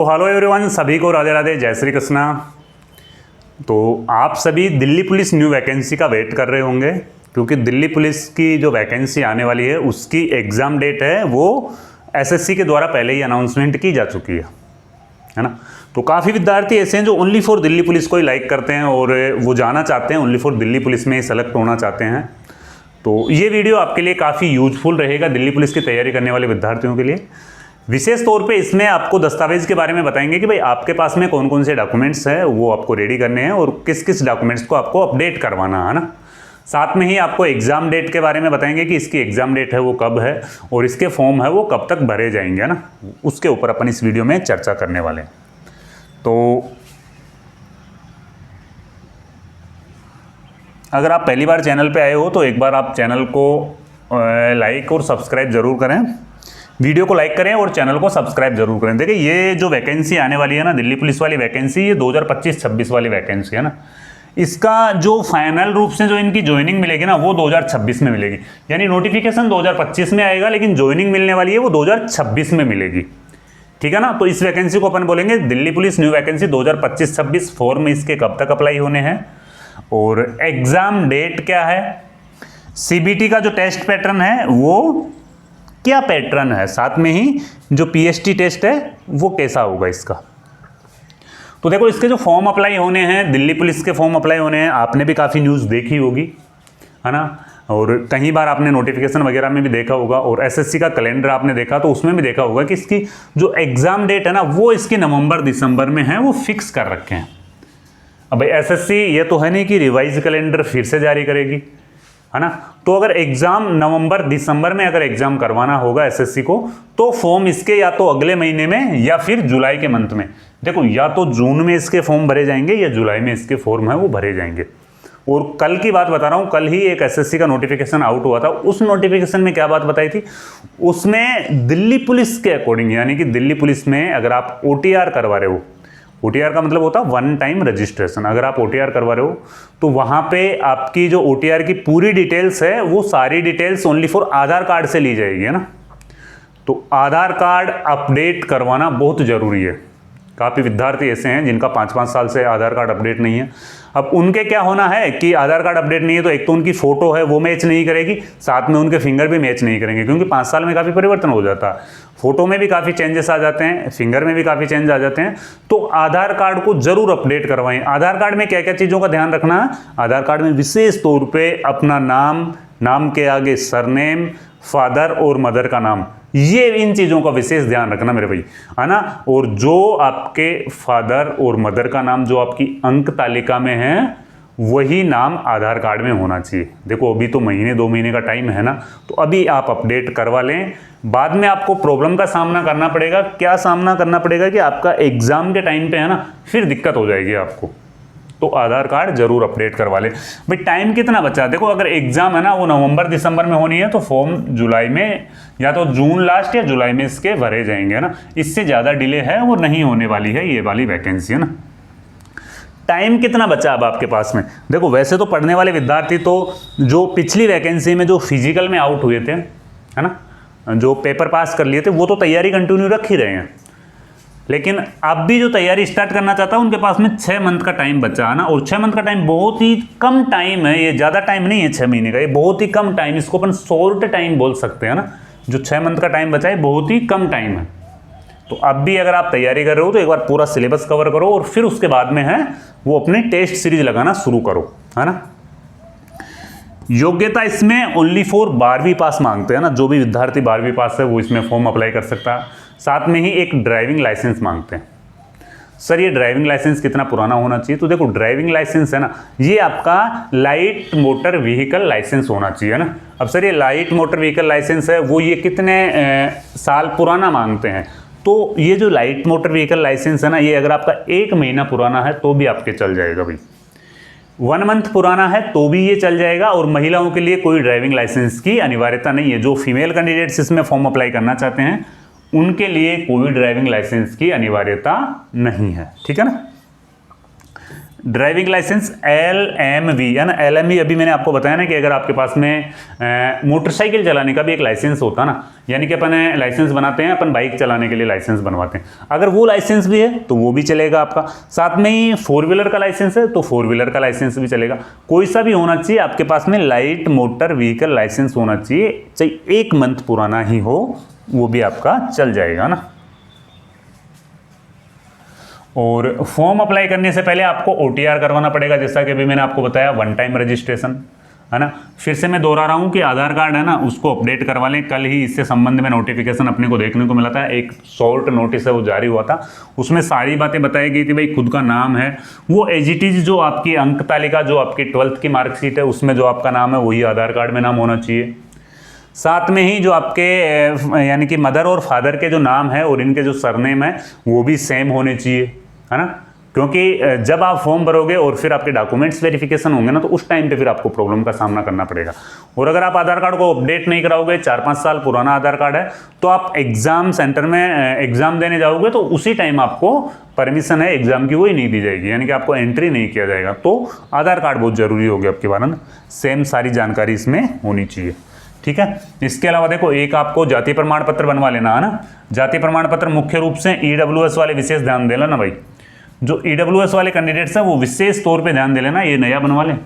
तो hello everyone, सभी को राधे राधे, जय श्री कृष्णा। तो आप सभी दिल्ली पुलिस न्यू वैकेंसी का वेट कर रहे होंगे, क्योंकि दिल्ली पुलिस की जो वैकेंसी आने वाली है उसकी एग्ज़ाम डेट है वो एसएससी के द्वारा पहले ही अनाउंसमेंट की जा चुकी है ना। तो काफ़ी विद्यार्थी ऐसे हैं जो ओनली फॉर दिल्ली पुलिस को ही लाइक करते हैं और वो जाना चाहते हैं, ओनली फॉर दिल्ली पुलिस में ही सेलेक्ट होना चाहते हैं। तो ये वीडियो आपके लिए काफ़ी यूजफुल रहेगा दिल्ली पुलिस की तैयारी करने वाले विद्यार्थियों के लिए। विशेष तौर पे इसमें आपको दस्तावेज के बारे में बताएंगे कि भाई आपके पास में कौन कौन से डॉक्यूमेंट्स हैं वो आपको रेडी करने हैं और किस किस डॉक्यूमेंट्स को आपको अपडेट करवाना है ना। साथ में ही आपको एग्ज़ाम डेट के बारे में बताएंगे कि इसकी एग्ज़ाम डेट है वो कब है और इसके फॉर्म है वो कब तक भरे जाएंगे, है ना। उसके ऊपर अपन इस वीडियो में चर्चा करने वाले हैं। तो अगर आप पहली बार चैनल पे आए हो तो एक बार आप चैनल को लाइक और सब्सक्राइब ज़रूर करें, वीडियो को लाइक करें और चैनल को सब्सक्राइब जरूर करें। देखिए ये जो वैकेंसी आने वाली है ना, दिल्ली पुलिस वाली वैकेंसी, ये 2025-26 वाली वैकेंसी है ना। इसका जो फाइनल रूप से जो इनकी ज्वाइनिंग मिलेगी ना वो 2026 में मिलेगी। यानी नोटिफिकेशन 2025 में आएगा लेकिन ज्वाइनिंग मिलने वाली है वो 2026 में मिलेगी, ठीक है ना। तो इस वैकेंसी को अपन बोलेंगे Delhi police new vacancy 2025-26। Form इसके कब तक अप्लाई होने हैं और एग्जाम डेट क्या है, सीबीटी का जो टेस्ट पैटर्न है वो क्या पैटर्न है, साथ में ही जो पीएसटी टेस्ट है वो कैसा होगा इसका। तो देखो इसके जो फॉर्म अप्लाई होने हैं, दिल्ली पुलिस के फॉर्म अप्लाई होने हैं, आपने भी काफ़ी न्यूज़ देखी होगी, है ना। और कई बार आपने नोटिफिकेशन वगैरह में भी देखा होगा और एसएससी का कैलेंडर आपने देखा तो उसमें भी देखा होगा कि इसकी जो एग्ज़ाम डेट है ना वो इसकी नवंबर दिसंबर में है, वो फिक्स कर रखे हैं। अब भाई एसएससी ये तो है नहीं कि रिवाइज कैलेंडर फिर से जारी करेगी, है ना। तो अगर एग्जाम नवंबर दिसंबर में अगर एग्जाम करवाना होगा एसएससी को तो फॉर्म इसके या तो अगले महीने में या फिर जुलाई के मंथ में, देखो या तो जून में इसके फॉर्म भरे जाएंगे या जुलाई में इसके फॉर्म है वो भरे जाएंगे। और कल की बात बता रहा हूँ, कल ही एक एसएससी का नोटिफिकेशन आउट हुआ था। उस नोटिफिकेशन में क्या बात बताई थी, उसमें दिल्ली पुलिस के अकॉर्डिंग, यानी कि दिल्ली पुलिस में अगर आप ओटीआर करवा रहे हो, ओटीआर का मतलब होता है वन टाइम रजिस्ट्रेशन, अगर आप ओटीआर करवा रहे हो तो वहाँ पे आपकी जो ओटीआर की पूरी डिटेल्स है वो सारी details only for Aadhaar card से ली जाएगी, है ना। तो आधार कार्ड अपडेट करवाना बहुत ज़रूरी है। काफ़ी विद्यार्थी ऐसे हैं जिनका 5-5 साल से आधार कार्ड अपडेट नहीं है। अब उनके क्या होना है कि आधार कार्ड अपडेट नहीं है तो एक तो उनकी फ़ोटो है वो मैच नहीं करेगी, साथ में उनके फिंगर भी मैच नहीं करेंगे, क्योंकि 5 साल में काफ़ी परिवर्तन हो जाता है। फोटो में भी काफ़ी चेंजेस आ जाते हैं, फिंगर में भी काफ़ी चेंज आ जाते हैं। तो आधार कार्ड को जरूर अपडेट करवाएं। आधार कार्ड में क्या क्या चीज़ों का ध्यान रखना है, आधार कार्ड में विशेष तौर पे अपना नाम, नाम के आगे सरनेम, फादर और मदर का नाम, ये इन चीज़ों का विशेष ध्यान रखना मेरे भाई, है ना। और जो आपके फादर और मदर का नाम जो आपकी अंक तालिका में है वही नाम आधार कार्ड में होना चाहिए। देखो अभी तो महीने 2 महीने का टाइम है ना, तो अभी आप अपडेट करवा लें। बाद में आपको प्रॉब्लम का सामना करना पड़ेगा। क्या सामना करना पड़ेगा कि आपका एग्जाम के टाइम पे है ना फिर दिक्कत हो जाएगी आपको। तो आधार कार्ड जरूर अपडेट करवा लें। भाई टाइम कितना बचा, देखो अगर एग्जाम है ना वो नवंबर दिसंबर में होनी है तो फॉर्म जुलाई में या तो जून लास्ट या जुलाई में इसके भरे जाएंगे, है ना। इससे ज़्यादा डिले है वो नहीं होने वाली है ये वाली वैकेंसी, है ना। टाइम कितना बचा अब आपके पास में, देखो वैसे तो पढ़ने वाले विद्यार्थी तो जो पिछली वैकेंसी में जो फिजिकल में आउट हुए थे, है ना, जो पेपर पास कर लिए थे वो तो तैयारी कंटिन्यू रख ही रहे हैं। लेकिन अब भी जो तैयारी स्टार्ट करना चाहता है उनके पास में 6 मंथ का टाइम बचा है ना। और 6 मंथ का टाइम बहुत ही कम टाइम है, ये ज़्यादा टाइम नहीं है 6 महीने का, ये बहुत ही कम टाइम, इसको अपन शॉर्ट टाइम बोल सकते हैं ना। जो 6 मंथ का टाइम बचा है बहुत ही कम टाइम है। तो अब भी अगर आप तैयारी कर रहे हो तो एक बार पूरा सिलेबस कवर करो और फिर उसके बाद में है वो अपनी टेस्ट सीरीज लगाना शुरू करो, है ना। योग्यता इसमें ओनली फॉर 12वीं पास मांगते हैं ना। जो भी विद्यार्थी 12वीं पास है वो इसमें फॉर्म अप्लाई कर सकता है। साथ में ही एक ड्राइविंग लाइसेंस मांगते हैं। सर ये ड्राइविंग लाइसेंस कितना पुराना होना चाहिए, तो देखो ड्राइविंग लाइसेंस है ना ये आपका लाइट मोटर व्हीकल लाइसेंस होना चाहिए, है ना। अब सर ये लाइट मोटर व्हीकल लाइसेंस है वो ये कितने साल पुराना मांगते हैं, तो ये जो लाइट मोटर व्हीकल लाइसेंस है ना ये अगर आपका 1 महीना पुराना है तो भी आपके चल जाएगा भाई। 1 मंथ पुराना है तो भी ये चल जाएगा। और महिलाओं के लिए कोई ड्राइविंग लाइसेंस की अनिवार्यता नहीं है। जो फीमेल कैंडिडेट्स इसमें फॉर्म अप्लाई करना चाहते हैं उनके लिए कोई ड्राइविंग लाइसेंस की अनिवार्यता नहीं है, ठीक है ना। ड्राइविंग लाइसेंस LMV है ना, LMV अभी मैंने आपको बताया ना कि अगर आपके पास में मोटरसाइकिल चलाने का भी एक लाइसेंस होता ना, यानी कि अपन लाइसेंस बनाते हैं, अपन बाइक चलाने के लिए लाइसेंस बनवाते हैं, अगर वो लाइसेंस भी है तो वो भी चलेगा आपका। साथ में ही 4 व्हीलर का लाइसेंस है तो 4 व्हीलर का लाइसेंस भी चलेगा। कोई सा भी होना चाहिए आपके पास में, लाइट मोटर व्हीकल लाइसेंस होना चाहिए, चाहे 1 मंथ पुराना ही हो, वो भी आपका चल जाएगा ना। और फॉर्म अप्लाई करने से पहले आपको OTR करवाना पड़ेगा, जैसा कि अभी मैंने आपको बताया, 1 टाइम रजिस्ट्रेशन है ना। फिर से मैं दोहरा रहा हूँ कि आधार कार्ड है ना, उसको अपडेट करवा लें। कल ही इससे संबंध में नोटिफिकेशन अपने को देखने को मिला था, एक शॉर्ट नोटिस है वो जारी हुआ था, उसमें सारी बातें बताई गई थी। भाई खुद का नाम है वो एज इट इज, जो आपकी अंक तालिका, जो आपकी 12th की मार्कशीट है उसमें जो आपका नाम है वही आधार कार्ड में नाम होना चाहिए। साथ में ही जो आपके यानी कि मदर और फादर के जो नाम है और इनके जो सरनेम है वो भी सेम होने चाहिए, है ना। क्योंकि जब आप फॉर्म भरोगे और फिर आपके डॉक्यूमेंट्स वेरिफिकेशन होंगे ना, तो उस टाइम पे फिर आपको प्रॉब्लम का सामना करना पड़ेगा। और अगर आप आधार कार्ड को अपडेट नहीं कराओगे, 4-5 साल पुराना आधार कार्ड है, तो आप एग्जाम सेंटर में एग्जाम देने जाओगे तो उसी टाइम आपको परमिशन है एग्जाम की, वही नहीं दी जाएगी, यानी कि आपको एंट्री नहीं किया जाएगा। तो आधार कार्ड बहुत जरूरी हो गया आपके बारे में, सेम सारी जानकारी इसमें होनी चाहिए, ठीक है। इसके अलावा देखो, एक आपको जाति प्रमाण पत्र बनवा लेना है ना। जाति प्रमाण पत्र मुख्य रूप से EWS वाले विशेष ध्यान दे लेना भाई, जो EWS वाले कैंडिडेट्स हैं वो विशेष तौर पे ध्यान दे लेना, ये नया बनवा लें।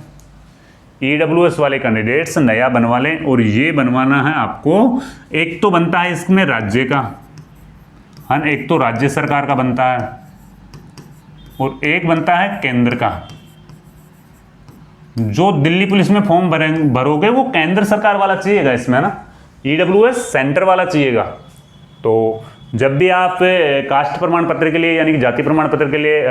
EWS वाले कैंडिडेट्स नया बनवा लें, और ये बनवाना है आपको, एक तो बनता है इसमें राज्य का, है ना, एक तो राज्य सरकार का बनता है और एक बनता है केंद्र का। जो दिल्ली पुलिस में फॉर्म भरोगे वो केंद्र सरकार वाला चाहिएगा इसमें ना, EWS सेंटर वाला चाहिएगा। तो जब भी आप कास्ट प्रमाण पत्र के लिए यानी कि जाति प्रमाण पत्र के लिए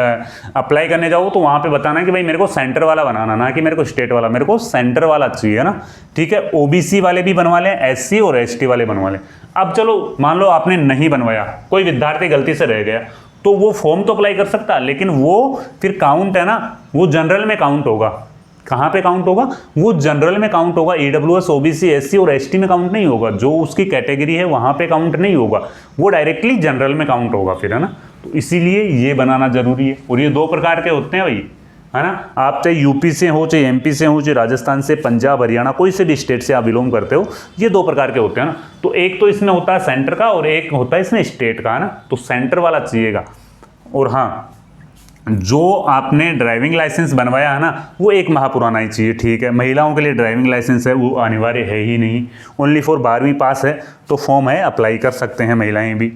अप्लाई करने जाओ तो वहाँ पे बताना कि भाई मेरे को सेंटर वाला बनाना, ना कि मेरे को स्टेट वाला, मेरे को सेंटर वाला चाहिए ना, ठीक है। OBC वाले भी बनवा लें, SC और ST वाले बनवा लें। अब चलो मान लो आपने नहीं बनवाया, कोई विद्यार्थी गलती से रह गया, तो वो फॉर्म तो अप्लाई कर सकता है, लेकिन वो फिर काउंट है ना, वो जनरल में काउंट होगा। कहाँ पे काउंट होगा? वो जनरल में काउंट होगा। EWS, OBC, SC और ST में काउंट नहीं होगा। जो उसकी कैटेगरी है वहाँ पे काउंट नहीं होगा, वो डायरेक्टली जनरल में काउंट होगा फिर, है ना। तो इसीलिए ये बनाना जरूरी है। और ये 2 प्रकार के होते हैं भाई, है ना। आप चाहे यूपी से हो, चाहे MP से हो, चाहे राजस्थान से, पंजाब, हरियाणा, कोई से भी स्टेट से आप बिलोंग करते हो, ये 2 प्रकार के होते हैं ना। तो एक तो इसमें होता है सेंटर का और एक होता है इसमें स्टेट का, है ना। तो सेंटर वाला चाहिएगा। और हाँ, जो आपने ड्राइविंग लाइसेंस बनवाया है ना, वो 1 माह पुराना ही चाहिए, ठीक है। महिलाओं के लिए ड्राइविंग लाइसेंस है वो अनिवार्य है ही नहीं, ओनली फॉर 12वीं पास है तो फॉर्म है, अप्लाई कर सकते हैं महिलाएं भी,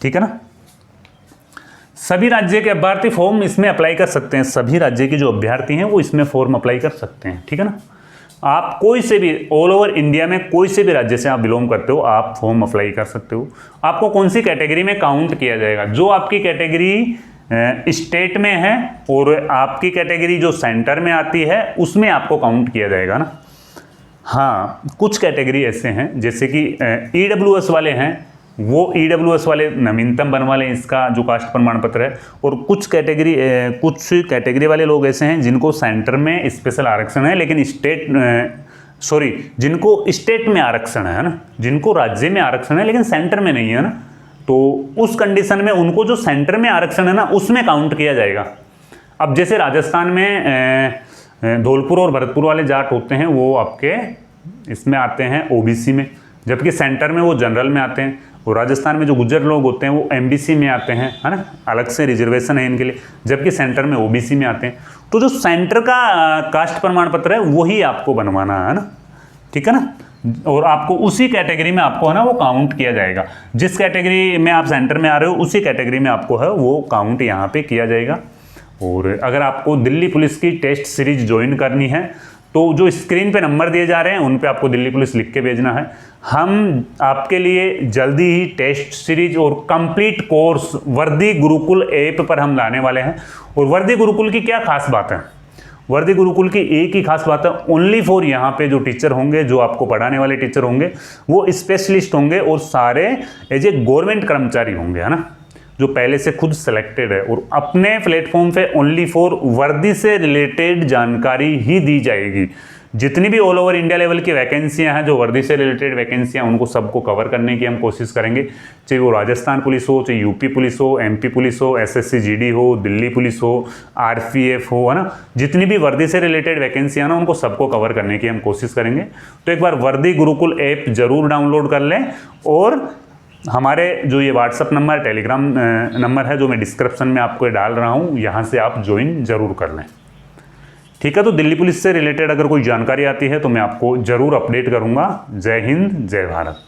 ठीक है ना। सभी राज्य के अभ्यर्थी फॉर्म इसमें अप्लाई कर सकते हैं, सभी राज्य के जो अभ्यर्थी हैं वो इसमें फॉर्म अप्लाई कर सकते हैं, ठीक है ना। आप कोई से भी ऑल ओवर इंडिया में कोई से भी राज्य से आप बिलोंग करते हो, आप फॉर्म अप्लाई कर सकते हो। आपको कौन सी कैटेगरी में काउंट किया जाएगा? जो आपकी कैटेगरी स्टेट में है और आपकी कैटेगरी जो सेंटर में आती है उसमें आपको काउंट किया जाएगा ना। हाँ, कुछ कैटेगरी ऐसे हैं जैसे कि EWS वाले हैं, वो EWS वाले नवीनतम बनवा लें इसका जो कास्ट प्रमाण पत्र है। और कुछ कैटेगरी वाले लोग ऐसे हैं जिनको सेंटर में स्पेशल आरक्षण है, लेकिन जिनको स्टेट में आरक्षण है ना, जिनको राज्य में आरक्षण है लेकिन सेंटर में नहीं है ना, तो उस कंडीशन में उनको जो सेंटर में आरक्षण है ना उसमें काउंट किया जाएगा। अब जैसे राजस्थान में धौलपुर और भरतपुर वाले जाट होते हैं, वो आपके इसमें आते हैं OBC में, जबकि सेंटर में वो जनरल में आते हैं। और राजस्थान में जो गुज्जर लोग होते हैं वो MBC में आते हैं, है ना, अलग से रिजर्वेशन है इनके लिए, जबकि सेंटर में OBC में आते हैं। तो जो सेंटर का कास्ट प्रमाण पत्र है वही आपको बनवाना है ना, ठीक है ना। और आपको उसी कैटेगरी में आपको है ना वो काउंट किया जाएगा। जिस कैटेगरी में आप सेंटर में आ रहे हो उसी कैटेगरी में आपको है वो काउंट यहाँ पे किया जाएगा। और अगर आपको दिल्ली पुलिस की टेस्ट सीरीज ज्वाइन करनी है तो जो स्क्रीन पे नंबर दिए जा रहे हैं उन पे आपको दिल्ली पुलिस लिख के भेजना है। हम आपके लिए जल्दी ही टेस्ट सीरीज और कंप्लीट कोर्स वर्दी गुरुकुल ऐप पर हम लाने वाले हैं। और वर्दी गुरुकुल की क्या खास बात है? वर्दी गुरुकुल की एक ही खास बात है, ओनली फॉर यहाँ पे जो टीचर होंगे, जो आपको पढ़ाने वाले टीचर होंगे, वो स्पेशलिस्ट होंगे और सारे एज ए गवर्नमेंट कर्मचारी होंगे, है ना, जो पहले से खुद सेलेक्टेड है। और अपने प्लेटफॉर्म पे ओनली फॉर वर्दी से रिलेटेड जानकारी ही दी जाएगी। जितनी भी ऑल ओवर इंडिया लेवल की वैकेंसियां हैं, जो वर्दी से रिलेटेड वैकेंसियां, उनको सबको कवर करने की हम कोशिश करेंगे। चाहे वो राजस्थान पुलिस हो, चाहे यूपी पुलिस हो, एमपी पुलिस हो, एसएससी जीडी हो, दिल्ली पुलिस हो, आरपीएफ हो, है ना, जितनी भी वर्दी से रिलेटेड वैकेंसियां ना, उनको सबको कवर करने की हम कोशिश करेंगे। तो एक बार वर्दी गुरुकुल ऐप जरूर डाउनलोड कर लें, और हमारे जो ये व्हाट्सअप नंबर, टेलीग्राम नंबर है, जो मैं डिस्क्रिप्शन में आपको डाल रहा हूँ, यहाँ से आप ज्वाइन जरूर कर लें। ठीक है, तो दिल्ली पुलिस से रिलेटेड अगर कोई जानकारी आती है तो मैं आपको जरूर अपडेट करूँगा। जय हिंद, जय भारत।